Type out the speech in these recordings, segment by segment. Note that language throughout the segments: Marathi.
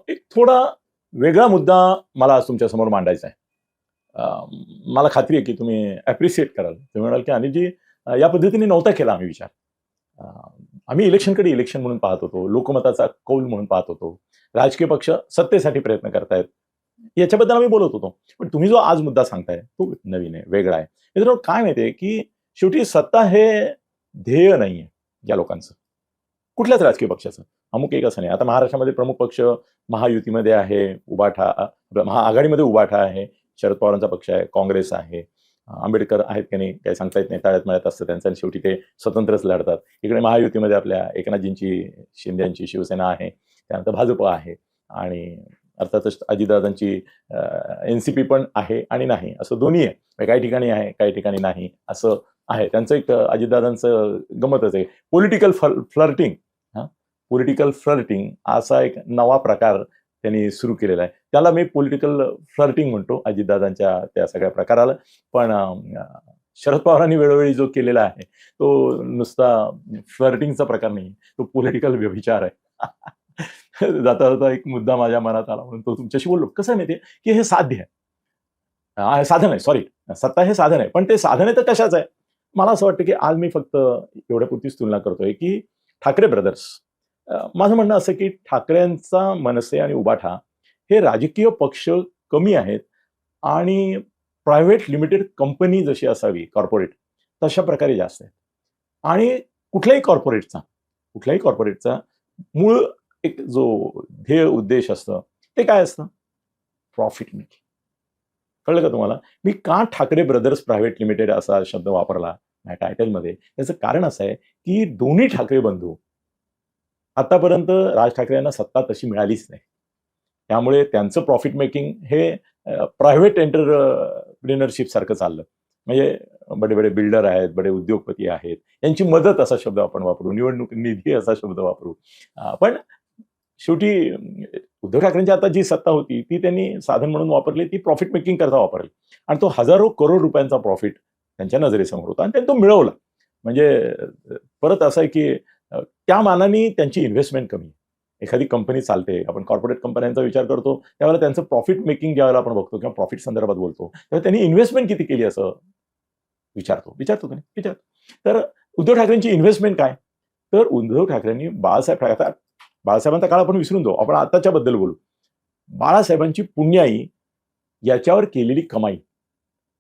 एक थोडा वेगळा मुद्दा मला आज तुमच्यासमोर मांडायचा आहे. मला खात्री आहे की तुम्ही ॲप्रिशिएट कराल. तुम्ही म्हणाल की अनिलजी या पद्धतीने नव्हता केला आम्ही विचार. अ, आम्ही इलेक्शनकडे इलेक्शन म्हणून पाहत होतो. लोकमताचा कौल म्हणून पाहत होतो. राजकीय पक्ष सत्तेसाठी प्रयत्न करतायत. याच्याबद्दल आम्ही बोलत होतो. पण तुम्ही जो आज मुद्दा सांगताय तो नवीन आहे, वेगळा आहे. मित्रांनो काय माहिती आहे की शेवटी सत्ता हे ध्येय नाहीये या लोकांचं. कुठल्याच राजकीय पक्षाचं. अमुक एक असं नाही. आता महाराष्ट्रामध्ये प्रमुख पक्ष महायुतीमध्ये आहे, उभाठा आपला महाआघाडीमध्ये उभाठा आहे, शरद पवारांचा पक्ष आहे, काँग्रेस आहे, आंबेडकर आहेत की नाही काही सांगता येत नाही. ताळ्यात-मळ्यात असतं त्यांचं आणि शेवटी ते स्वतंत्रच लढतात. इकडे महायुतीमध्ये आपल्या एकनाथजींची, शिंदेची शिवसेना आहे, त्यानंतर भाजप आहे आणि अर्थातच अजितदादांची एन-सी-पी पण आहे आणि नाही असं दोन्ही आहे. म्हणजे काही ठिकाणी आहे, काही ठिकाणी नाही असं आहे. त्यांचं एक अजितदादांचं गंमतच आहे. पॉलिटिकल फ्लर्टिंग पॉलिटिकल फ्लर्टिंग असा एक नवा प्रकार त्यांनी सुरू केलेला आहे. त्याला मी पॉलिटिकल फ्लर्टिंग म्हणतो अजितदादांच्या त्या सगळ्या प्रकाराला. पण शरद पवारांनी वेळोवेळी जो केलेला आहे तो नुसता फ्लर्टिंगचा प्रकार नाही, तो पॉलिटिकल व्यभिचार आहे. जाता जाता एक मुद्दा माझ्या मनात आला म्हणून तो तुमच्याशी बोललो. कसं आहे माहिती आहे की हे साध्य आहे, साधन आहे. सॉरी, सत्ता हे साधन आहे. पण ते साधन आहे तर कशाचं आहे? मला असं वाटतं की आज मी फक्त एवढ्यापुरतीच तुलना करतोय की ठाकरे ब्रदर्स, माझं म्हणणं असं की ठाकरेंचा मनसे आणि उबाठा हे राजकीय पक्ष कमी आहेत आणि प्रायव्हेट लिमिटेड कंपनी जशी असावी कॉर्पोरेट तशा प्रकारे जास्त आहेत. आणि कुठल्याही कॉर्पोरेटचा मूळ एक जो ध्येय उद्देश असतं ते काय असतं? Profit making. कळलं का तुम्हाला? मी का ठाकरे ब्रदर्स प्रायव्हेट लिमिटेड असा शब्द वापरला माझ्या टायटलमध्ये? त्याचं कारण असं आहे की दोन्ही ठाकरे बंधू आतापर्यंत राज ठाकरे यांना सत्ता तशी मिळालीच नाही. त्यामुळे त्यांचं प्रॉफिट मेकिंग हे प्रायव्हेट एंटरप्रिनरशिप सारखं चाललं. म्हणजे बडे-बडे बिल्डर आहेत, बडे उद्योगपती आहेत. यांची मदत असा शब्द आपण वापरू, निवडणूक निधी असा शब्द वापरू. पण शेवटी उद्धव ठाकरेंची आता जी सत्ता होती ती त्यांनी साधन म्हणून वापरली, ती प्रॉफिट मेकिंग करता वापरली. आणि तो हजारो करोड रुपयांचा प्रॉफिट त्यांच्या नजरेसमोर होता आणि त्यांनी तो मिळवला. म्हणजे परत असं आहे की त्या मानाने त्यांची इन्व्हेस्टमेंट कमी आहे. एखादी कंपनी चालते, आपण कॉर्पोरेट कंपन्यांचा विचार करतो, त्यावेळेला त्यांचं प्रॉफिट मेकिंग ज्यावेळेला आपण बघतो किंवा प्रॉफिट संदर्भात बोलतो, तेव्हा त्यांनी इन्व्हेस्टमेंट किती केली असं विचारतो का नाही? विचारतो. तर उद्धव ठाकरेंची इन्व्हेस्टमेंट काय? तर उद्धव ठाकरेंनी बाळासाहेबांचा काळ आपण विसरून जाऊ. आपण आताच्याबद्दल बोलू. बाळासाहेबांची पुण्याई याच्यावर केलेली कमाई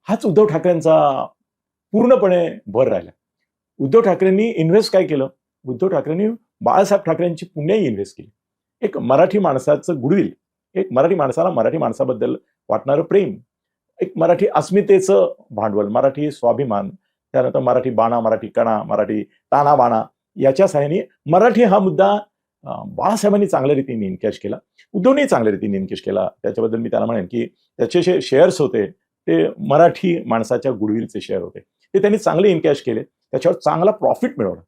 हाच उद्धव ठाकरेंचा पूर्णपणे भर राहिला. उद्धव ठाकरेंनी इन्व्हेस्ट काय केलं? उद्धव ठाकरेंनी बाळासाहेब ठाकरेंची पुण्याई इन्व्हेस्ट केली. एक मराठी माणसाचं गुडविल, एक मराठी माणसाला मराठी माणसाबद्दल वाटणारं प्रेम, एक मराठी अस्मितेचं भांडवल, मराठी स्वाभिमान, त्यानंतर मराठी बाणा, मराठी कणा, मराठी ताना बाणा याच्या सहाय्याने मराठी हा मुद्दा बाळासाहेबांनी चांगल्या रीतीने इनकॅश केला. उद्धवने चांगल्या रीतीने इनकॅश केला. त्याच्याबद्दल मी त्याला म्हणेन की त्याचे जे शेअर्स होते ते मराठी माणसाच्या गुडविलचे शेअर होते. ते त्यांनी चांगले इनकॅश केले. त्याच्यावर चांगला प्रॉफिट मिळवला.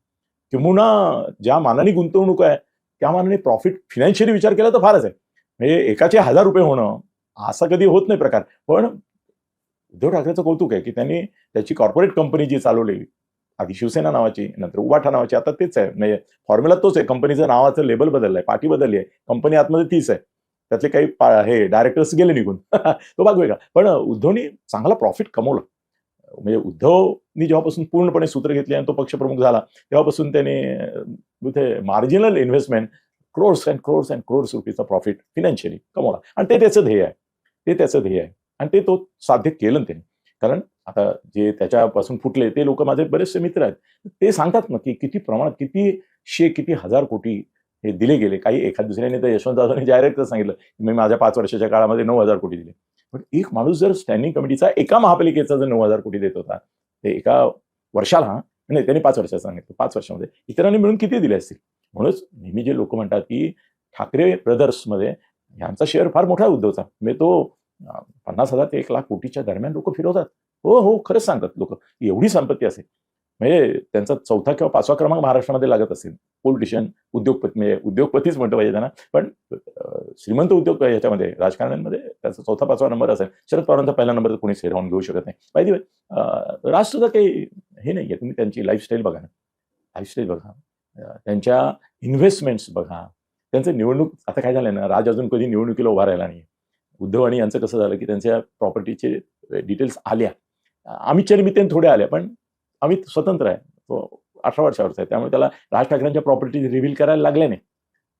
किंबहुना ज्या मानाने गुंतवणूक आहे त्या मानाने प्रॉफिट फिनान्शियली विचार केला तर फारच आहे. म्हणजे एकाचे ₹1000 होणं असा कधी होत नाही प्रकार. पण उद्धव ठाकरेचं कौतुक आहे की त्यांनी त्याची कॉर्पोरेट कंपनी जी चालवली, आधी शिवसेना नावाची, नंतर उबाठा नावाची, आता तेच आहे. म्हणजे फॉर्म्युला तोच आहे. कंपनीचं नावाचं लेबल बदललंय, पाठी बदलली आहे. कंपनी आतमध्ये तीच आहे. त्यातले काही हे डायरेक्टर्स गेले निघून. तो भाग वेगळा. पण उद्धवनी चांगला प्रॉफिट कमवला. म्हणजे उद्धवनी जेव्हापासून पूर्णपणे सूत्र घेतली आणि तो पक्षप्रमुख झाला तेव्हापासून त्याने तिथे marginal investment crores and crores and crores रुपीचा प्रॉफिट फिनान्शियली कमवला. आणि ते त्याचं ध्येय आहे. आणि ते तो साध्य केलं त्यांनी. कारण आता जे त्याच्यापासून फुटले ते लोक माझे बरेचसे मित्र आहेत. ते सांगतात ना की किती प्रमाणात, किती हजार कोटी हे दिले गेले. काही एखाद दुसऱ्याने तर यशवंतरावांनी जाहीरातच सांगितलं की मी माझ्या 5 वर्षाच्या काळामध्ये 9,000 कोटी दिले. पण एक माणूस जर स्टँडिंग कमिटीचा एका महापालिकेचा जर 9,000 कोटी देत होता, ते एका वर्षाला, नाही त्यांनी 5 वर्षाचं सांगितलं, 5 वर्षामध्ये इतरांनी मिळून किती दिले असतील? म्हणूनच नेहमी जे लोक म्हणतात की ठाकरे ब्रदर्समध्ये यांचा शेअर फार मोठा आहे उद्धवचा. म्हणजे तो 50,000 ते 1,00,000 कोटीच्या दरम्यान लोक फिरवतात. हो, खरंच सांगतात लोक. एवढी संपत्ती असेल. म्हणजे त्यांचा 4था किंवा 5वा क्रमांक महाराष्ट्रामध्ये लागत असेल. पॉलिटिशियन, उद्योगपती, म्हणजे उद्योगपतीच म्हणतो पाहिजे त्यांना. पण श्रीमंत उद्योग याच्यामध्ये राजकारण्यांमध्ये त्याचा 4था 5वा नंबर असेल. शरद पवारांचा पहिला नंबर तर कोणीच हिरावून घेऊ शकत नाही. बाय द वे, राष्ट्रचा काही हे नाहीये. तुम्ही त्यांची लाईफस्टाईल बघा ना. त्यांच्या इन्व्हेस्टमेंट्स बघा, त्यांचं निवडणूक आता काय झालंय ना, राज अजून कधी निवडणुकीला उभा राहिला नाही. उद्धव आणि यांचं कसं झालं की त्यांच्या प्रॉपर्टीचे डिटेल्स आल्या. अमितच्या निमित्ताने थोड्या आल्या, पण अमित स्वतंत्र आहे, तो 18 वर्षावरचा आहे, त्यामुळे त्याला राज ठाकरेंच्या प्रॉपर्टीज रिव्हील करायला लागल्या नाही.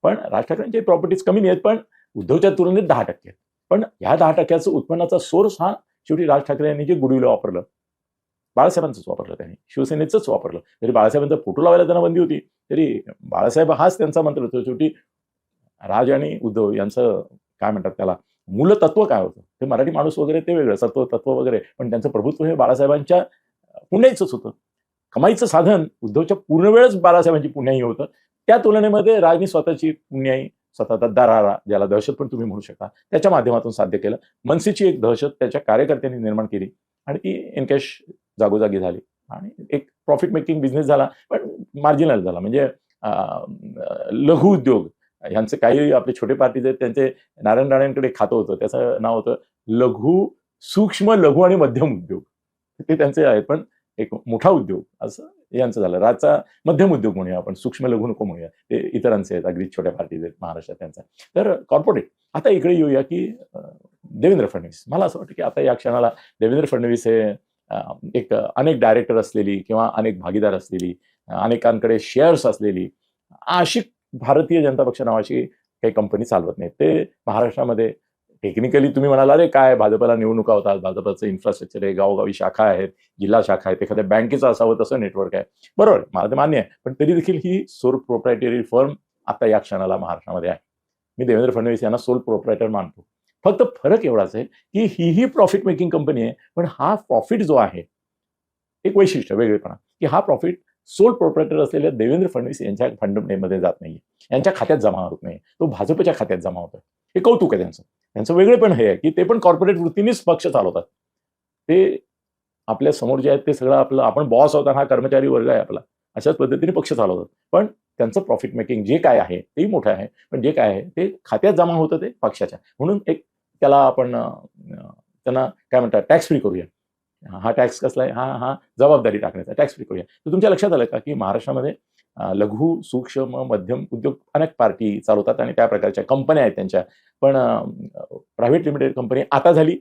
पण राज ठाकरेंच्या प्रॉपर्टीज कमी नाही आहेत, पण उद्धवच्या तुलनेत 10% आहेत. पण ह्या 10% उत्पन्नाचा सोर्स हा शेवटी राज ठाकरे यांनी जे गुडविल वापरलं, बाळासाहेबांचंच वापरलं, त्यांनी शिवसेनेचंच वापरलं. जरी बाळासाहेबांचा फोटो लावायला त्यांना बंदी होती, तरी बाळासाहेब हाच त्यांचा मंत्र होता. शेवटी राज आणि उद्धव यांचं काय म्हणतात त्याला मूलतत्व काय होतं, ते मराठी माणूस वगैरे ते वेगळं तत्व वगैरे, पण त्यांचं प्रभुत्व हे बाळासाहेबांच्या पुण्याईचंच होतं. कमाईचं साधन उद्धवच्या पूर्ण वेळच बाळासाहेबांची पुण्याई होतं. त्या तुलनेमध्ये राजनी स्वतःची पुण्याई, स्वतःचा दरारा, ज्याला दहशत पण तुम्ही म्हणू शकता, त्याच्या माध्यमातून साध्य केलं. मनसेची एक दहशत त्याच्या कार्यकर्त्यांनी निर्माण केली आणि ती इनकॅश जागोजागी झाली आणि एक प्रॉफिट मेकिंग बिझनेस झाला, पण मार्जिनल झाला. म्हणजे लघु उद्योग यांचे काही आपले छोटे पार्टीज आहेत, त्यांचे नारायण राणेंकडे खातं होतं, त्याचं नाव होतं लघु, सूक्ष्म, लघु आणि मध्यम उद्योग. ते त्यांचे आहेत, पण एक मोठा उद्योग असं यांचं झालं. राजचा मध्यम उद्योग म्हणूया आपण, सूक्ष्म लघु नको म्हणूया, ते इतरांचे आहेत, अगदी छोट्या पार्टीज आहेत महाराष्ट्रात त्यांचा. तर कॉर्पोरेट. आता इकडे येऊया की देवेंद्र फडणवीस. मला असं वाटतं की आता या क्षणाला देवेंद्र फडणवीस हे एक अनेक डायरेक्टर असलेली किंवा अनेक भागीदार असलेली, अनेकांकडे शेअर्स असलेली अशी भारतीय जनता पक्ष नावाची काही कंपनी चालवत नाही. ते महाराष्ट्रामध्ये टेक्निकली तुम्ही म्हणाल अरे काय भाजपला निवडणुका होतात, भाजपचं इन्फ्रास्ट्रक्चर आहे, गावोगावी शाखा आहेत, जिल्हा शाखा आहेत, एखाद्या बँकेचं असावं तसं नेटवर्क आहे. बरोबर, मला ते मान्य आहे, पण तरी देखील ही सोल प्रोप्रायटरी फर्म आता या क्षणाला महाराष्ट्रामध्ये आहे. मी देवेंद्र फडणवीस यांना सोल प्रोप्रायटर मानतो. फक्त फरक एवढाच आहे की ही प्रॉफिट मेकिंग कंपनी आहे, पण हा प्रॉफिट जो आहे, एक वैशिष्ट्य वेगळेपणा, की हा प्रॉफिट सोल प्रोप्रायटर असलेल्या देवेंद्र फडणवीस यांच्या फंडमध्ये जात नाहीये, यांच्या खात्यात जमा होत नाही, तो भाजपच्या खात्यात जमा होतोय. हे कौतुक आहे त्यांचं. त्यांचं वेगळेपण हे आहे की ते पण कॉर्पोरेट वृत्तीनेच पक्ष चालवतात. ते आपल्या समोर जे आहेत ते सगळं आपलं, आपण बॉस आहोत, हा कर्मचारी वर्ग आहे आपला, अशाच पद्धतीने पक्ष चालवतात. पण त्यांचं प्रॉफिट मेकिंग जे काय आहे तेही मोठं आहे, पण जे काय आहे ते खात्यात जमा होतं ते पक्षाच्या. म्हणून एक त्याला आपण त्यांना काय म्हणतात, टॅक्स फ्री करूया. हा टॅक्स कसला आहे, हा जबाबदारी टाकण्याचा, टॅक्स फ्री करूया. तर तुमच्या लक्षात आलं का की महाराष्ट्रामध्ये लघु, सूक्ष्म, मध्यम उद्योग अनेक पार्टी चालवतात आणि त्या प्रकारच्या कंपन्या आहेत त्यांच्या. पण प्रायव्हेट लिमिटेड कंपनी आता झाली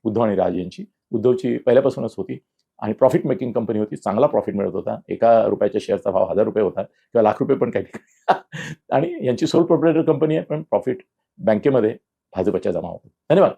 उद्धव आणि राज यांची. उद्धवची पहिल्यापासूनच होती आणि प्रॉफिट मेकिंग कंपनी होती, चांगला प्रॉफिट मिळत होता. ₹1 शेअरचा भाव ₹1000 होता किंवा ₹1,00,000 पण काही आणि यांची सोल प्रोप्रायटर कंपनी आहे, पण प्रॉफिट बँकेमध्ये भाजपच्या जमा होतो. धन्यवाद.